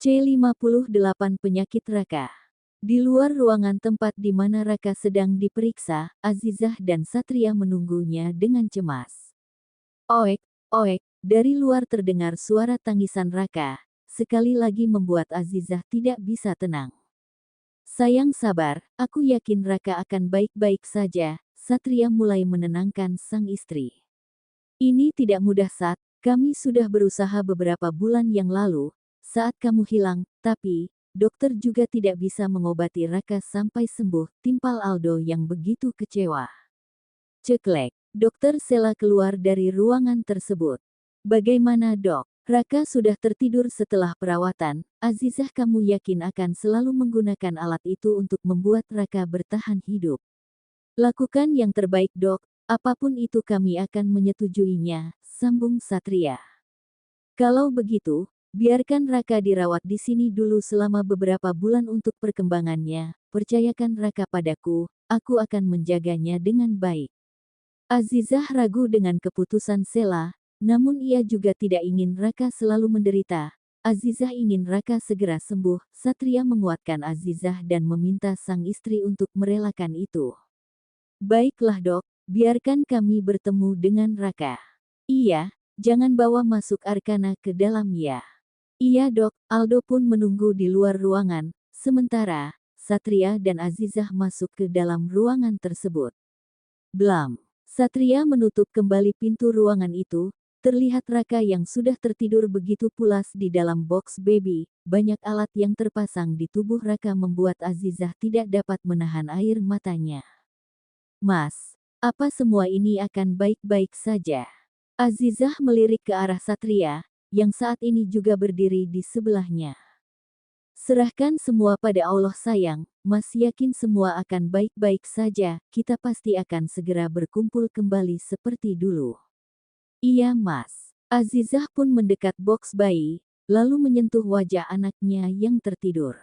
C58 Penyakit Raka. Di luar ruangan tempat di mana Raka sedang diperiksa, Azizah dan Satria menunggunya dengan cemas. Oek, oek, dari luar terdengar suara tangisan Raka, sekali lagi membuat Azizah tidak bisa tenang. Sayang sabar, aku yakin Raka akan baik-baik saja, Satria mulai menenangkan sang istri. Ini tidak mudah Sat, kami sudah berusaha beberapa bulan yang lalu, saat kamu hilang, tapi, dokter juga tidak bisa mengobati Raka sampai sembuh, timpal Aldo yang begitu kecewa. Ceklek, dokter Sela keluar dari ruangan tersebut. Bagaimana dok? Raka sudah tertidur setelah perawatan, Azizah kamu yakin akan selalu menggunakan alat itu untuk membuat Raka bertahan hidup. Lakukan yang terbaik dok, apapun itu kami akan menyetujuinya, sambung Satria. Kalau begitu, biarkan Raka dirawat di sini dulu selama beberapa bulan untuk perkembangannya, percayakan Raka padaku, aku akan menjaganya dengan baik. Azizah ragu dengan keputusan Sela, namun ia juga tidak ingin Raka selalu menderita. Azizah ingin Raka segera sembuh, Satria menguatkan Azizah dan meminta sang istri untuk merelakan itu. Baiklah dok, biarkan kami bertemu dengan Raka. Iya, jangan bawa masuk Arkana ke dalam ya. Iya dok, Aldo pun menunggu di luar ruangan, sementara, Satria dan Azizah masuk ke dalam ruangan tersebut. Blam. Satria menutup kembali pintu ruangan itu, terlihat Raka yang sudah tertidur begitu pulas di dalam box baby, banyak alat yang terpasang di tubuh Raka membuat Azizah tidak dapat menahan air matanya. Mas, apa semua ini akan baik-baik saja? Azizah melirik ke arah Satria, yang saat ini juga berdiri di sebelahnya. Serahkan semua pada Allah sayang, Mas yakin semua akan baik-baik saja, kita pasti akan segera berkumpul kembali seperti dulu. Iya Mas. Azizah pun mendekat box bayi, lalu menyentuh wajah anaknya yang tertidur.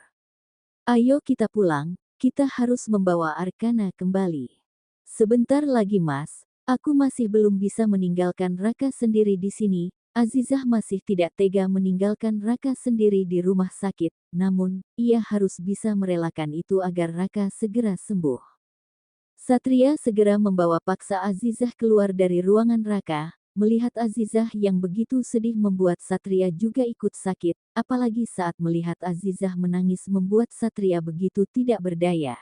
Ayo kita pulang, kita harus membawa Arkana kembali. Sebentar lagi Mas, aku masih belum bisa meninggalkan Raka sendiri di sini. Azizah masih tidak tega meninggalkan Raka sendiri di rumah sakit, namun, ia harus bisa merelakan itu agar Raka segera sembuh. Satria segera membawa paksa Azizah keluar dari ruangan Raka, melihat Azizah yang begitu sedih membuat Satria juga ikut sakit, apalagi saat melihat Azizah menangis membuat Satria begitu tidak berdaya.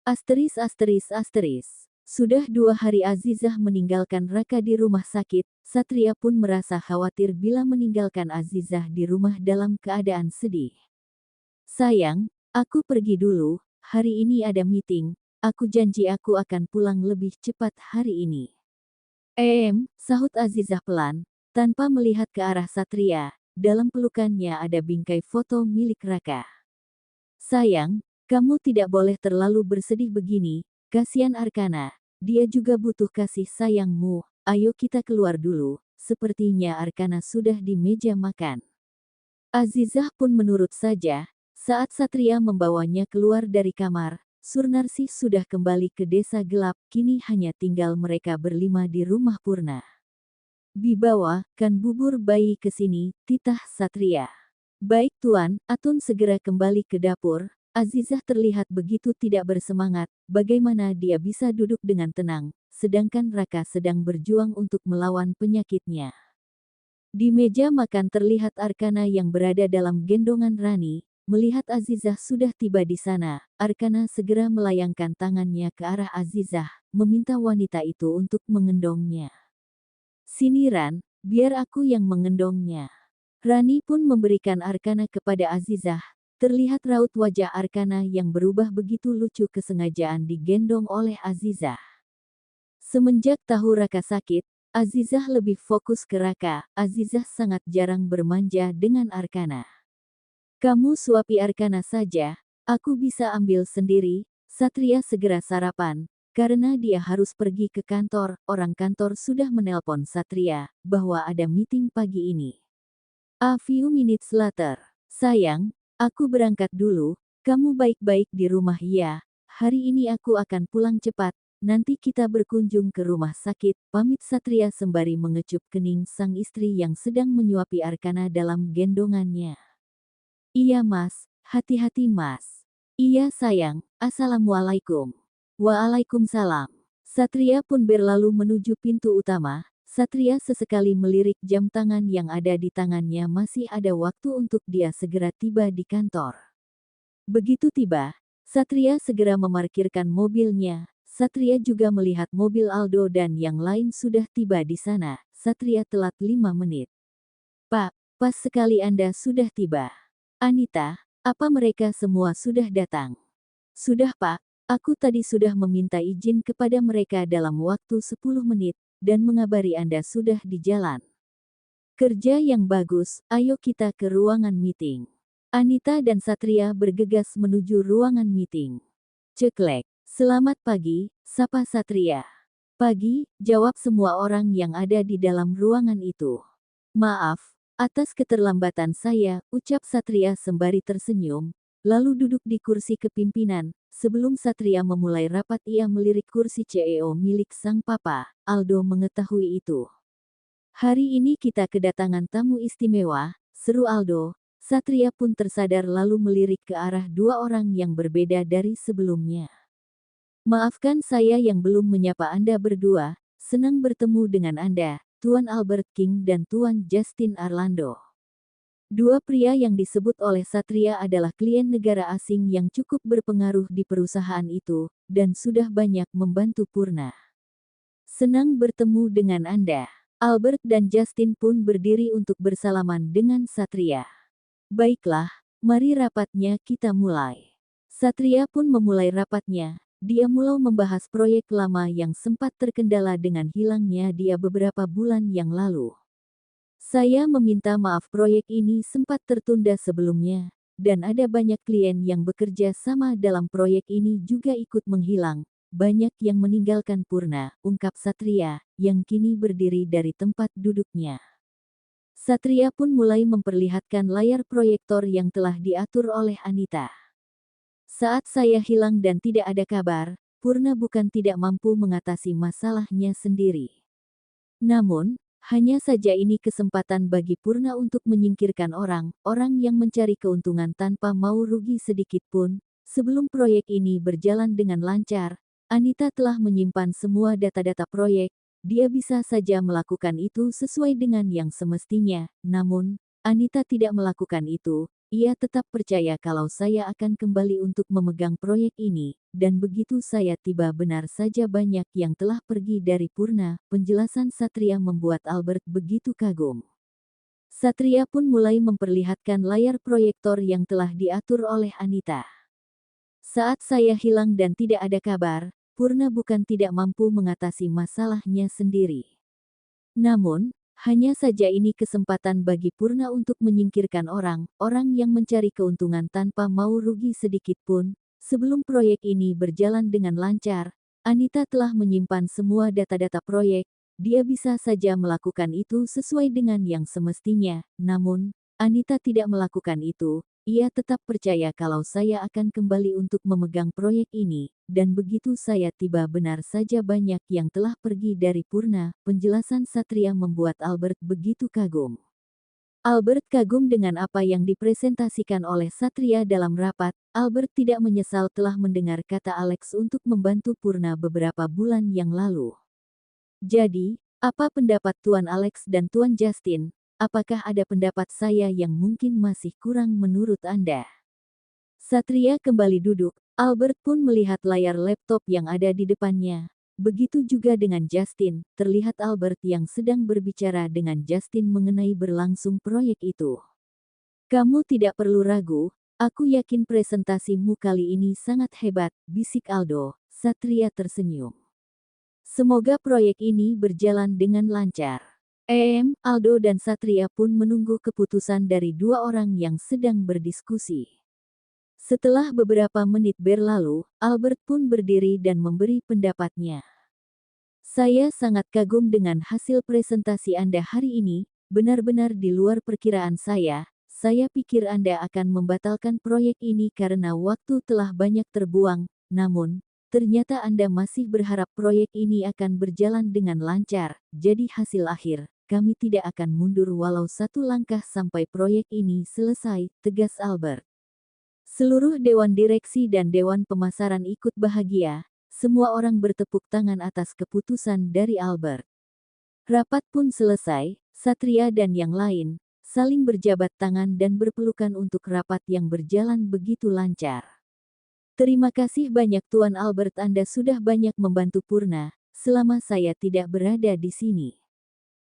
Asteris asteris asteris. Sudah 2 hari Azizah meninggalkan Raka di rumah sakit, Satria pun merasa khawatir bila meninggalkan Azizah di rumah dalam keadaan sedih. Sayang, aku pergi dulu, hari ini ada meeting, aku janji aku akan pulang lebih cepat hari ini. Sahut Azizah pelan, tanpa melihat ke arah Satria, dalam pelukannya ada bingkai foto milik Raka. Sayang, kamu tidak boleh terlalu bersedih begini, kasihan Arkana, dia juga butuh kasih sayangmu, ayo kita keluar dulu, sepertinya Arkana sudah di meja makan. Azizah pun menurut saja, saat Satria membawanya keluar dari kamar, Surnarsi sudah kembali ke desa gelap, kini hanya tinggal mereka berlima di rumah Purna. Dibawa, kan bubur bayi ke sini, titah Satria. Baik tuan, Atun segera kembali ke dapur. Azizah terlihat begitu tidak bersemangat, bagaimana dia bisa duduk dengan tenang, sedangkan Raka sedang berjuang untuk melawan penyakitnya. Di meja makan terlihat Arkana yang berada dalam gendongan Rani, melihat Azizah sudah tiba di sana, Arkana segera melayangkan tangannya ke arah Azizah, meminta wanita itu untuk mengendongnya. Sini Ran, biar aku yang mengendongnya. Rani pun memberikan Arkana kepada Azizah. Terlihat raut wajah Arkana yang berubah begitu lucu kesengajaan digendong oleh Azizah. Semenjak tahu Raka sakit, Azizah lebih fokus ke Raka. Azizah sangat jarang bermanja dengan Arkana. Kamu suapi Arkana saja, aku bisa ambil sendiri. Satria segera sarapan, karena dia harus pergi ke kantor. Orang kantor sudah menelpon Satria, bahwa ada meeting pagi ini. A few minutes later, sayang, aku berangkat dulu, kamu baik-baik di rumah ya, hari ini aku akan pulang cepat, nanti kita berkunjung ke rumah sakit, pamit Satria sembari mengecup kening sang istri yang sedang menyuapi Arkana dalam gendongannya. Iya mas, hati-hati mas. Iya sayang, assalamualaikum. Waalaikumsalam. Satria pun berlalu menuju pintu utama. Satria sesekali melirik jam tangan yang ada di tangannya, masih ada waktu untuk dia segera tiba di kantor. Begitu tiba, Satria segera memarkirkan mobilnya. Satria juga melihat mobil Aldo dan yang lain sudah tiba di sana. Satria telat 5 menit. Pak, pas sekali Anda sudah tiba. Anita, apa mereka semua sudah datang? Sudah Pak, aku tadi sudah meminta izin kepada mereka dalam waktu 10 menit, dan mengabari Anda sudah di jalan. Kerja yang bagus, ayo kita ke ruangan meeting. Anita dan Satria bergegas menuju ruangan meeting. Ceklek, selamat pagi, sapa Satria. Pagi, jawab semua orang yang ada di dalam ruangan itu. Maaf, atas keterlambatan saya, ucap Satria sembari tersenyum, lalu duduk di kursi kepimpinan. Sebelum Satria memulai rapat, ia melirik kursi CEO milik sang papa. Aldo mengetahui itu. Hari ini kita kedatangan tamu istimewa, seru Aldo. Satria pun tersadar lalu melirik ke arah dua orang yang berbeda dari sebelumnya. Maafkan saya yang belum menyapa Anda berdua, senang bertemu dengan Anda, Tuan Albert King dan Tuan Justin Orlando. Dua pria yang disebut oleh Satria adalah klien negara asing yang cukup berpengaruh di perusahaan itu, dan sudah banyak membantu Purna. Senang bertemu dengan Anda. Albert dan Justin pun berdiri untuk bersalaman dengan Satria. Baiklah, mari rapatnya kita mulai. Satria pun memulai rapatnya. Dia mulai membahas proyek lama yang sempat terkendala dengan hilangnya dia beberapa bulan yang lalu. Saya meminta maaf, proyek ini sempat tertunda sebelumnya, dan ada banyak klien yang bekerja sama dalam proyek ini juga ikut menghilang. Banyak yang meninggalkan Purna, ungkap Satria, yang kini berdiri dari tempat duduknya. Satria pun mulai memperlihatkan layar proyektor yang telah diatur oleh Anita. Saat saya hilang dan tidak ada kabar, Purna bukan tidak mampu mengatasi masalahnya sendiri. Namun, hanya saja ini kesempatan bagi Purna untuk menyingkirkan orang-orang yang mencari keuntungan tanpa mau rugi sedikit pun. Sebelum proyek ini berjalan dengan lancar, Anita telah menyimpan semua data-data proyek. Dia bisa saja melakukan itu sesuai dengan yang semestinya, namun, Anita tidak melakukan itu. Ia tetap percaya kalau saya akan kembali untuk memegang proyek ini, dan begitu saya tiba benar saja banyak yang telah pergi dari Purna. Penjelasan Satria membuat Albert begitu kagum. Satria pun mulai memperlihatkan layar proyektor yang telah diatur oleh Anita. Saat saya hilang dan tidak ada kabar, Purna bukan tidak mampu mengatasi masalahnya sendiri. Namun, hanya saja ini kesempatan bagi Purna untuk menyingkirkan orang-orang yang mencari keuntungan tanpa mau rugi sedikit pun. Sebelum proyek ini berjalan dengan lancar, Anita telah menyimpan semua data-data proyek. Dia bisa saja melakukan itu sesuai dengan yang semestinya, namun, Anita tidak melakukan itu. Ia tetap percaya kalau saya akan kembali untuk memegang proyek ini, dan begitu saya tiba benar saja banyak yang telah pergi dari Purna. Penjelasan Satria membuat Albert begitu kagum. Albert kagum dengan apa yang dipresentasikan oleh Satria dalam rapat. Albert tidak menyesal telah mendengar kata Alex untuk membantu Purna beberapa bulan yang lalu. Jadi, apa pendapat Tuan Alex dan Tuan Justin? Apakah ada pendapat saya yang mungkin masih kurang menurut Anda? Satria kembali duduk. Albert pun melihat layar laptop yang ada di depannya. Begitu juga dengan Justin. Terlihat Albert yang sedang berbicara dengan Justin mengenai berlangsung proyek itu. Kamu tidak perlu ragu. Aku yakin presentasimu kali ini sangat hebat, bisik Aldo. Satria tersenyum. Semoga proyek ini berjalan dengan lancar. Aldo dan Satria pun menunggu keputusan dari dua orang yang sedang berdiskusi. Setelah beberapa menit berlalu, Albert pun berdiri dan memberi pendapatnya. Saya sangat kagum dengan hasil presentasi Anda hari ini, benar-benar di luar perkiraan saya. Saya pikir Anda akan membatalkan proyek ini karena waktu telah banyak terbuang, namun, ternyata Anda masih berharap proyek ini akan berjalan dengan lancar. Jadi hasil akhir, kami tidak akan mundur walau satu langkah sampai proyek ini selesai, tegas Albert. Seluruh dewan direksi dan dewan pemasaran ikut bahagia, semua orang bertepuk tangan atas keputusan dari Albert. Rapat pun selesai, Satria dan yang lain saling berjabat tangan dan berpelukan untuk rapat yang berjalan begitu lancar. Terima kasih banyak Tuan Albert, Anda sudah banyak membantu Purna selama saya tidak berada di sini.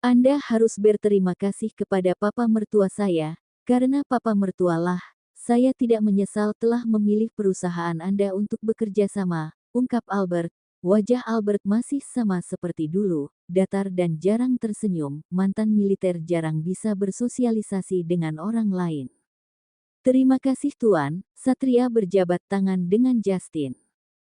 Anda harus berterima kasih kepada papa mertua saya, karena papa mertualah, saya tidak menyesal telah memilih perusahaan Anda untuk bekerja sama, ungkap Albert. Wajah Albert masih sama seperti dulu, datar dan jarang tersenyum, mantan militer jarang bisa bersosialisasi dengan orang lain. Terima kasih Tuan, Satria berjabat tangan dengan Justin.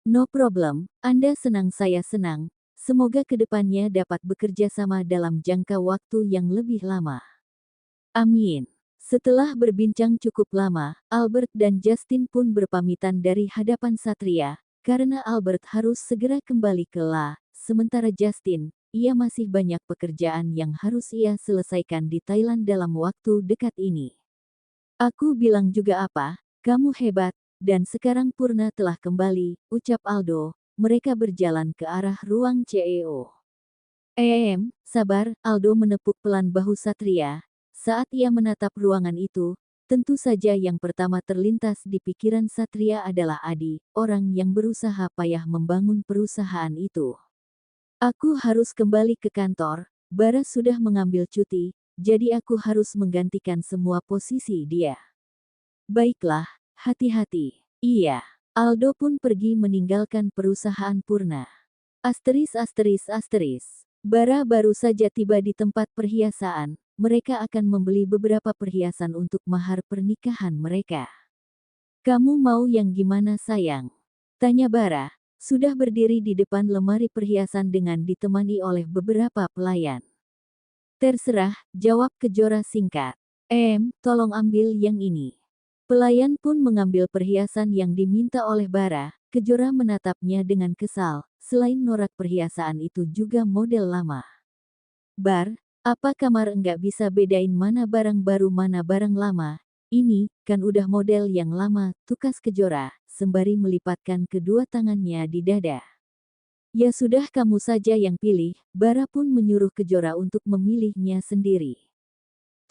No problem, Anda senang saya senang, semoga kedepannya dapat bekerja sama dalam jangka waktu yang lebih lama. Amin. Setelah berbincang cukup lama, Albert dan Justin pun berpamitan dari hadapan Satria, karena Albert harus segera kembali ke La. Sementara Justin, ia masih banyak pekerjaan yang harus ia selesaikan di Thailand dalam waktu dekat ini. Aku bilang juga apa, kamu hebat, dan sekarang Purna telah kembali, ucap Aldo. Mereka berjalan ke arah ruang CEO. Sabar, Aldo menepuk pelan bahu Satria. Saat ia menatap ruangan itu, tentu saja yang pertama terlintas di pikiran Satria adalah Adi, orang yang berusaha payah membangun perusahaan itu. Aku harus kembali ke kantor, Bara sudah mengambil cuti, jadi aku harus menggantikan semua posisi dia. Baiklah, hati-hati. Iya, Aldo pun pergi meninggalkan perusahaan Purna. Bara baru saja tiba di tempat perhiasan. Mereka akan membeli beberapa perhiasan untuk mahar pernikahan mereka. Kamu mau yang gimana sayang? Tanya Bara, sudah berdiri di depan lemari perhiasan dengan ditemani oleh beberapa pelayan. Terserah, jawab Kejora singkat. Tolong ambil yang ini. Pelayan pun mengambil perhiasan yang diminta oleh Bara. Kejora menatapnya dengan kesal, selain norak perhiasan itu juga model lama. Bar, apa kamar enggak bisa bedain mana barang baru mana barang lama? Ini, kan udah model yang lama, tukas Kejora, sembari melipatkan kedua tangannya di dada. Ya sudah kamu saja yang pilih, Bara pun menyuruh Kejora untuk memilihnya sendiri.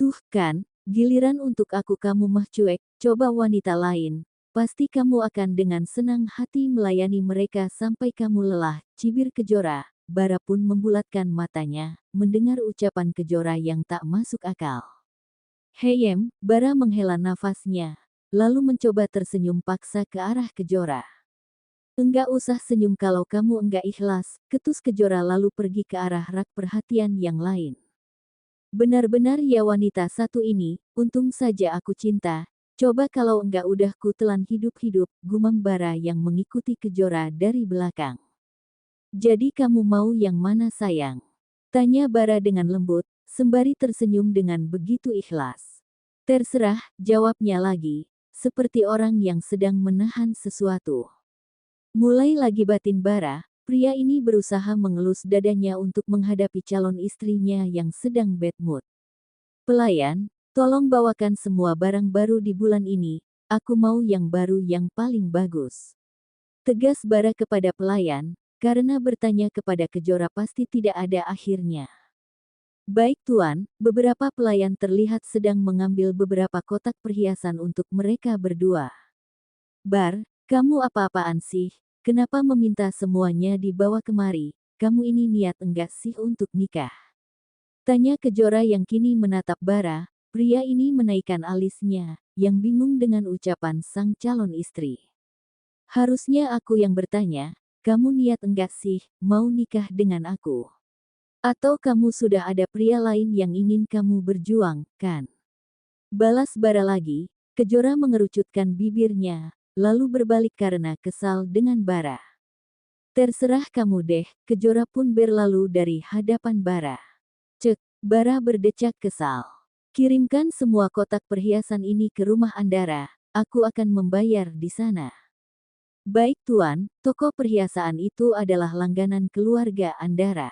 Tuh kan, giliran untuk aku kamu mah cuek, coba wanita lain, pasti kamu akan dengan senang hati melayani mereka sampai kamu lelah, cibir Kejora. Bara pun membulatkan matanya, mendengar ucapan Kejora yang tak masuk akal. Bara menghela nafasnya, lalu mencoba tersenyum paksa ke arah Kejora. Enggak usah senyum kalau kamu enggak ikhlas, ketus Kejora lalu pergi ke arah rak perhatian yang lain. Benar-benar ya wanita satu ini, untung saja aku cinta, coba kalau enggak udah ku telan hidup-hidup, gumam Bara yang mengikuti Kejora dari belakang. Jadi kamu mau yang mana sayang? Tanya Bara dengan lembut, sembari tersenyum dengan begitu ikhlas. Terserah, jawabnya lagi, seperti orang yang sedang menahan sesuatu. Mulai lagi batin Bara, pria ini berusaha mengelus dadanya untuk menghadapi calon istrinya yang sedang bad mood. Pelayan, tolong bawakan semua barang baru di bulan ini, aku mau yang baru yang paling bagus. Tegas Bara kepada pelayan, karena bertanya kepada Kejora pasti tidak ada akhirnya. Baik Tuan, beberapa pelayan terlihat sedang mengambil beberapa kotak perhiasan untuk mereka berdua. Bar, kamu apa-apaan sih? Kenapa meminta semuanya dibawa kemari? Kamu ini niat enggak sih untuk nikah? Tanya Kejora yang kini menatap Bara. Pria ini menaikkan alisnya, yang bingung dengan ucapan sang calon istri. Harusnya aku yang bertanya, kamu niat enggak sih, mau nikah dengan aku? Atau kamu sudah ada pria lain yang ingin kamu berjuang, kan? Balas Bara lagi, Kejora mengerucutkan bibirnya, lalu berbalik karena kesal dengan Bara. Terserah kamu deh, Kejora pun berlalu dari hadapan Bara. Cek, Bara berdecak kesal. Kirimkan semua kotak perhiasan ini ke rumah Andara, aku akan membayar di sana. Baik Tuan, toko perhiasan itu adalah langganan keluarga Andara.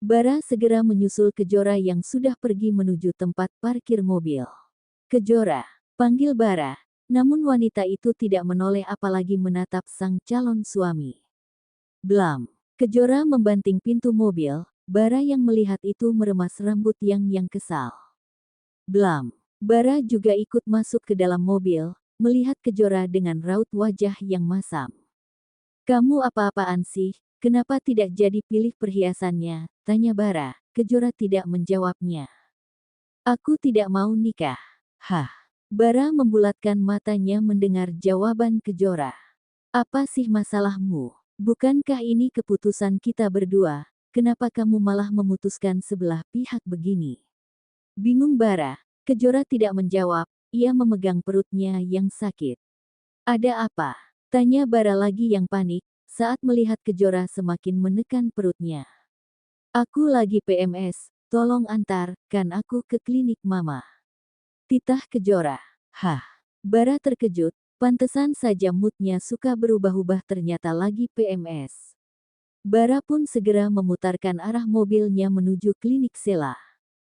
Bara segera menyusul Kejora yang sudah pergi menuju tempat parkir mobil. Kejora, panggil Bara. Namun wanita itu tidak menoleh apalagi menatap sang calon suami. Blam. Kejora membanting pintu mobil. Bara yang melihat itu meremas rambut yang kesal. Blam. Bara juga ikut masuk ke dalam mobil, melihat Kejora dengan raut wajah yang masam. Kamu apa-apaan sih? Kenapa tidak jadi pilih perhiasannya? Tanya Bara. Kejora tidak menjawabnya. Aku tidak mau nikah. Hah. Bara membulatkan matanya mendengar jawaban Kejora. Apa sih masalahmu? Bukankah ini keputusan kita berdua? Kenapa kamu malah memutuskan sebelah pihak begini? Bingung Bara. Kejora tidak menjawab. Ia memegang perutnya yang sakit. Ada apa? Tanya Bara lagi yang panik saat melihat Kejora semakin menekan perutnya. Aku lagi PMS, tolong antarkan aku ke klinik mama. Titah Kejora. Hah. Bara terkejut, pantesan saja moodnya suka berubah-ubah ternyata lagi PMS. Bara pun segera memutarkan arah mobilnya menuju klinik Sela.